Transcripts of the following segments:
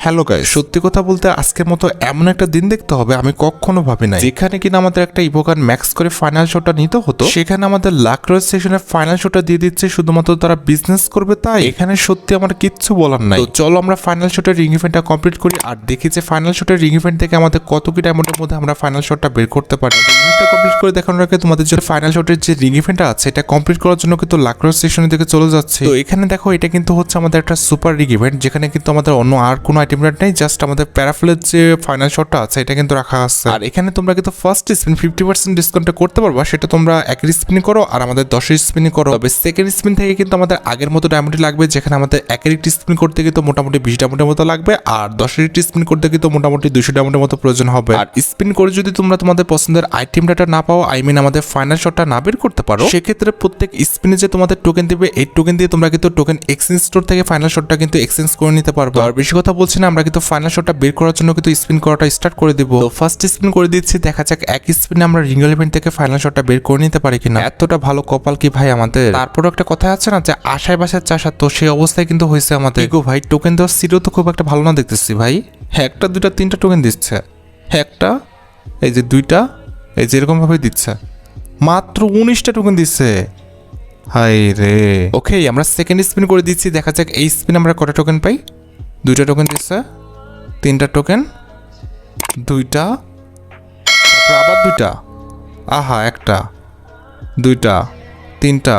Hello guys, সত্যি কথা বলতে আজকের মতো এমন একটা দিন দেখতে হবে আমি কখনো ভাবি নাই। যেখানে কিনা আমাদের একটা ইভোকার ম্যাক্স করে ফাইনাল শোটা নিতে হতো, সেখানে আমাদের লাক রয়েল সেশনের ফাইনাল শোটা দিয়ে দিচ্ছে শুধুমাত্র তারা বিজনেস করবে তাই। এখানে সত্যি আমার কিচ্ছু বলার নাই। তো চলো আমরা ফাইনাল শোটের রিং ইভেন্টটা কমপ্লিট করি আর দেখি যে ফাইনাল শোটের রিং ইভেন্ট থেকে আমাদের কত কি ডায়মন্ডের মধ্যে আমরা ফাইনাল শটটা বের করতে পারি। ইভেন্টটা কমপ্লিট করে দেখানোর আগে তোমাদের জন্য ফাইনাল শটের যে রিং ইভেন্টটা আছে এটা কমপ্লিট করার জন্য কিন্তু লাক রয়েল সেশনের দিকে চলে যাচ্ছে। তো এখানে দেখো এটা কিন্তু হচ্ছে আমাদের একটা সুপার রিং ইভেন্ট, যেখানে কিন্তু আমাদের অন্য আর কোনো আইটেম নেই, জাস্ট আমাদের প্যারাফ্লের যে ফাইনাল শটটা আছে এটা কিন্তু রাখা আছে। আর এখানে তোমরা কিন্তু ফার্স্ট স্পিন 50% ডিসকাউন্টে করতে পারবা, সেটা তোমরা একের স্পিন করো আর আমাদের 10 স্পিনই করো। তবে সেকেন্ড স্পিন থেকে কিন্তু আমাদের আগের মতো ডায়মন্ড লাগবে, যেখানে আমাদের একের একটি স্পিন করতে কিন্তু মোটামুটি 20 ডায়মন্ডের মতো লাগবে আর 10 একটি স্পিন করতে কিন্তু মোটামুটি 200 ডায়মন্ডের মতো প্রয়োজন হবে। আর স্পিন করে যদি তোমরা তোমাদের পছন্দের আইটেম ডাটা না পাও, আই মিন আমাদের ফাইনাল শটটা না বের করতে পারো, সেক্ষেত্রে প্রত্যেক স্পিনে যে তোমাদের টোকেন দিবে এই টোকেন দিয়ে তোমরা কিন্তু টোকেন এক্সচেঞ্জ স্টোর থেকে ফাইনাল শটটা কিন্তু এক্সচেঞ্জ করে নিতে পারবে। আর বেশি কথা বলছি না, আমরা কিন্তু ফাইনাল শটটা বের করার জন্য কিন্তু স্পিন করাটা স্টার্ট করে দিব। তো ফার্স্ট স্পিন করে দিচ্ছি, দেখা যাক এক স্পিনে আমরা রিং ইভেন্ট থেকে ফাইনাল শটটা বের করে নিতে পারি কিনা। এতটা ভালো কপাল কি ভাই আমাদের। তারপরও একটা কথা আছে না যে আশায় বাসায় চাষা, তো সেই অবস্থায় কিন্তু হয়েছে আমাদের। গো ভাই টোকেন দেওয়ার সিটও তো খুব একটা ভালো না দেখতেছি ভাই। হ্যাঁ একটা দুইটা তিনটা টোকেন দিচ্ছে, হ্যাঁ একটা এই যে দুইটা এই যে এরকম ভাবে দিচ্ছে, মাত্র 19টা টোকেন দিচ্ছে। হাই রে। ওকে আমরা সেকেন্ড স্পিন করে দিচ্ছি, দেখা যাক এই স্পিন আমরা কটা টোকেন পাই। দুইটা টোকেন দিচ্ছে, তিনটা টোকেন, দুইটা, তারপর আবার দুইটা, আহা একটা, দুইটা, তিনটা,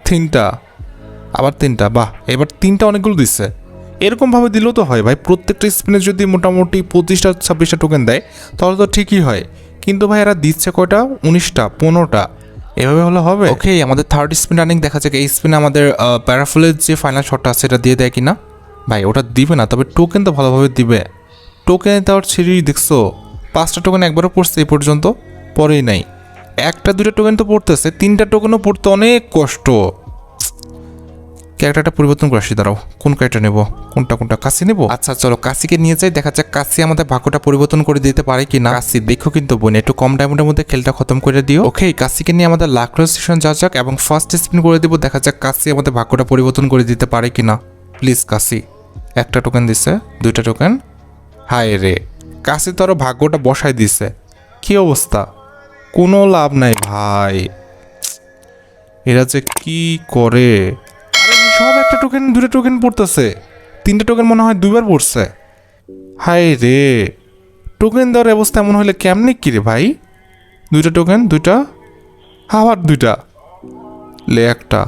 তিনটা, আবার তিনটা, বাহ এবার তিনটা অনেকগুলো দিচ্ছে। এরকমভাবে দিলেও তো হয় ভাই, প্রত্যেকটা স্পিনে যদি মোটামুটি 25টা 26টা টোকেন দেয় তাহলে তো ঠিকই হয়। কিন্তু ভাই এরা দিচ্ছে কয়টা, 19টা 15টা, এভাবে হলে হবে। ওকে আমাদের থার্ড স্পিন রানিং, দেখা যাক এই স্পিনে আমাদের প্যারাফুলের যে ফাইনাল শটটা আছে এটা দিয়ে দেয় কিনা। ভাই ওটা দিবে না, তবে টোকেন তো ভালোভাবে দিবে। টোকেন দেওয়ার সিঁড়ি দেখছো, 5টা টোকেন একবারও পড়ছে এই পর্যন্ত, পরেই নাই। একটা দুইটা টোকেন তো পড়তেছে, 3টা টোকেনও পড়তে অনেক কষ্ট। ক্যারেক্টারটা পরিবর্তন করে আসি, দাঁড়াও কোন ক্যারেক্টার নেবো, কোনটা কাশি নেবো। আচ্ছা চলো কাশিকে নিয়ে যাই, দেখা যাক কাশি আমাদের ভাগ্যটা পরিবর্তন করে দিতে পারে কি না। কাশি দেখো কিন্তু বোন একটু কম ডায়মন্ডের মধ্যে খেলটা খতম করে দিও। ওকে কাশিকে নিয়ে আমাদের লাক রয়েল সেশন যা যাক এবং ফার্স্ট স্পিন করে দিব, দেখা যাক কাশি আমাদের ভাগ্যটা পরিবর্তন করে দিতে পারে কি না। প্লিজ কাশি। একটা টোকেন দিছে, দুইটা টোকেন, হায় রে কাশি তো আরো ভাগ্যটা বসায় দিছে। কি অবস্থা, কোনো লাভ নাই ভাই, এরা যে কি করে। সব একটা টোকেন দুটো টোকেন পড়তেছে, 3টে টোকেন মনে হয় 2বার পড়ছে। হায় রে টোকেন দেওয়ার অবস্থা এমন হলে কেমনে কি রে ভাই। 2টা টোকেন, দুইটা, আবার 2টা, লে একটা,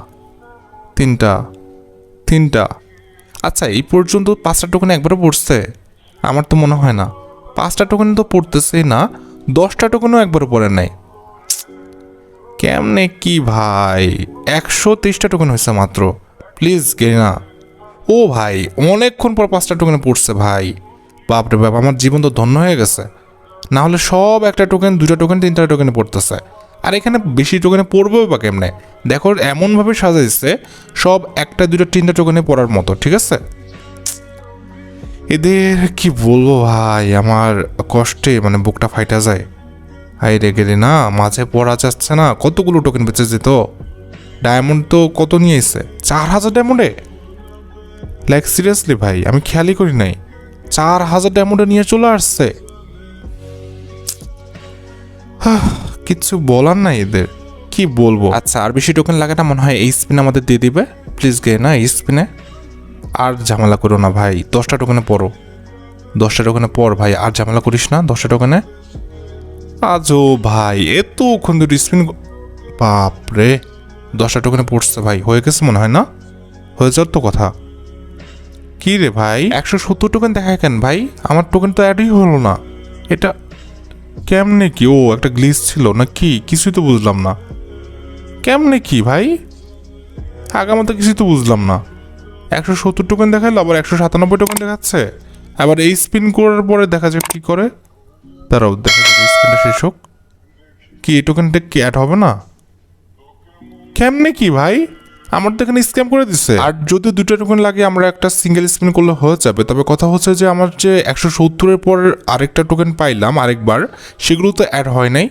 তিনটা। আচ্ছা এই পর্যন্ত 5টা টোকেন একবারও পড়ছে, আমার তো মনে হয় না। 5টা টোকেন তো পড়তেছেই না, 10টা টোকেনও একবারও পড়ে নাই। কেমনে কি ভাই, 123টা টোকেন হয়েছে মাত্র। Please Garena. ও ভাই অনেকক্ষণ পর 5টা টোকেনে পড়ছে ভাই, বাপরে বাপ আমার জীবন তো ধন্য হয়ে গেছে। না হলে সব একটা টোকেন, 2টা টোকেন, 3টা টোকেনে পড়তেছে। আর এখানে বেশি টোকেনে পড়বেও বা কেমনে, দেখো এমনভাবে সাজাইছে সব একটা 2টা 3টা টোকেনে পড়ার মতো, ঠিক আছে। এদের কি বলবো ভাই, আমার কষ্টে মানে বুকটা ফাইটা যায়। হাই রে গেলে না মাঝে পড়া যাচ্ছে না, কতগুলো টোকেন বেঁচে যেত। ডায়মন্ড তো কত নিয়ে এসছে, 4000 ডায়মন্ডে। লাইক সিরিয়াসলি ভাই আমি খেয়ালই করি নাই, 4000 ডায়মন্ডে নিয়ে চলে আসছে। কিচ্ছু বলার নাই এদের, কি বলবো। আচ্ছা আর বেশি টোকেন লাগে না মনে হয়, এই স্পিন আমাদের দিয়ে দিবে। প্লিজ গে না এই স্পিনে আর ঝামেলা করো না ভাই, 10টা টোকেনে পড়ো, 10টা টোকেনে পড় ভাই, আর ঝামেলা করিস না 10টা টোকেনে। আজও ভাই এতক্ষণ দুটো স্পিন, বাপরে 10টা টোকেনে পড়ছে ভাই, হয়ে গেছে মনে হয় না, হয়ে যাওয়ার তো কথা। কি রে ভাই 170 টোকেন দেখায় কেন ভাই, আমার টোকেন তো অ্যাডই হলো না। এটা কেমনে কি, ও একটা গ্লিচ ছিল না কি, কিছুই তো বুঝলাম না। কেমনে কি ভাই, আগামত কিছুই তো বুঝলাম না। 170 টোকেন দেখাইলো, আবার 197 টোকেন দেখাচ্ছে, আবার এই স্পিন করার পরে দেখা যাক কি করে। দাঁড়াও দেখা যাক স্পিনটা শেষ হোক, কি এই টোকেনটা কি অ্যাড হবে না। কেমনে কি ভাই, আমার তো এখানে স্ক্যাম করে দিচ্ছে। আর যদি 2টা টোকেন লাগে আমরা একটা সিঙ্গেল স্পিন করলে হয়ে যাবে, তবে কথা হচ্ছে যে আমার যে 170-এর পর আরেকটা টোকেন পাইলাম আরেকবার, সেগুলো তো অ্যাড হয় নাই।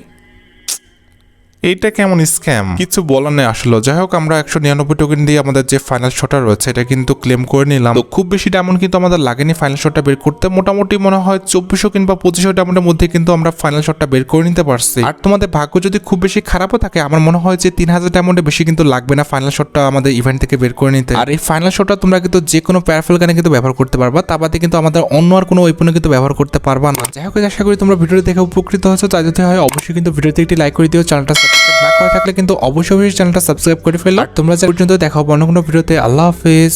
এইটা কেমন স্ক্যাম, কিছু বলার নেই আসলে। যাই হোক, আমরা 199 টোকেন দিয়ে আমাদের যে ফাইনাল শটটা রয়েছে এটা কিন্তু ক্লেম করে নিলাম। তো খুব বেশি ডায়মন্ড কিন্তু আমাদের লাগেনি ফাইনাল শটটা বের করতে, মোটামুটি মনে হয় 2400 কিংবা 2500 ডায়মন্ডের মধ্যে কিন্তু আমরা ফাইনাল শটটা বের করে নিতে পারছি। আর তোমাদের ভাগ্য যদি খুব বেশি খারাপও থাকে, আমার মনে হয় যে 3000 ডায়মন্ডে বেশি কিন্তু লাগবে না ফাইনাল শটটা আমাদের ইভেন্ট থেকে বের করে নিতে। আর এই ফাইনাল শটটা তোমরা কিন্তু যে কোনো প্যারাফেল গানে কিন্তু ব্যবহার করতে পারবা, তা বাদে কিন্তু আমাদের অন্য আর কোনো ওয়েপনে কিন্তু ব্যবহার করতে পারবা না। যাই হোক, আশা করি তোমরা ভিডিওটি দেখে উপকৃত হয়েছো। তাই যদি হয় অবশ্যই কিন্তু ভিডিওতে একটি লাইক করে দিও, চ্যানেলটা সাবস্ক্রাইব না করা থাকলে কিন্তু অবশ্যই চ্যানেলটা সাবস্ক্রাইব করে ফেলো। আর তোমরা যা পর্যন্ত দেখা হবে অন্য কোনো ভিডিওতে। আল্লাহ হাফেজ।